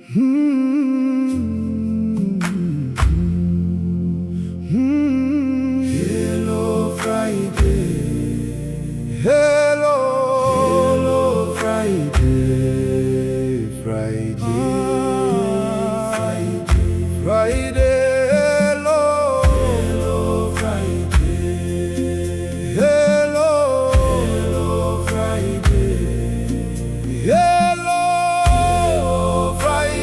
Hello Friday. Hello, hello Friday. Friday. Friday. Hello, hello Friday. Hello, hello Friday. Hello, Friday.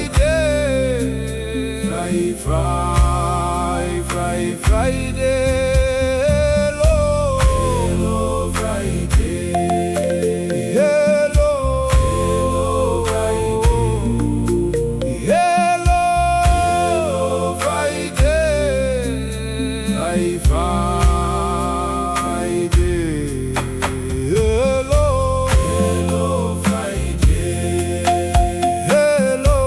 Friday. Hello, hello Friday. Hello, hello Friday. Hello, Friday. Hello,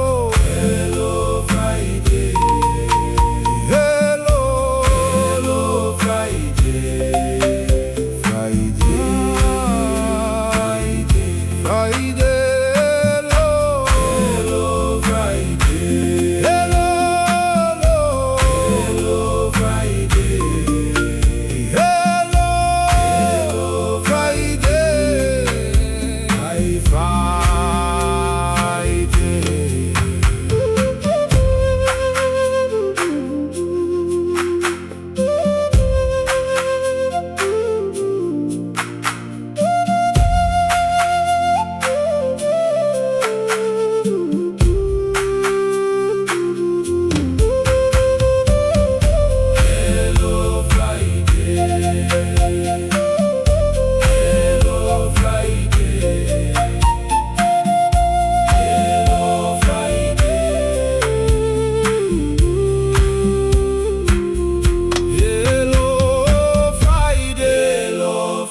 hello Friday. Hello, hello Friday. Hello, hello Friday.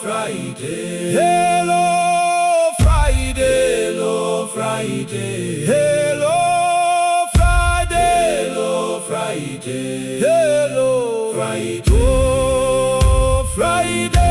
Friday. Hello, hello Friday. Hello, hello Friday. Hello, hello Friday. Oh, Friday.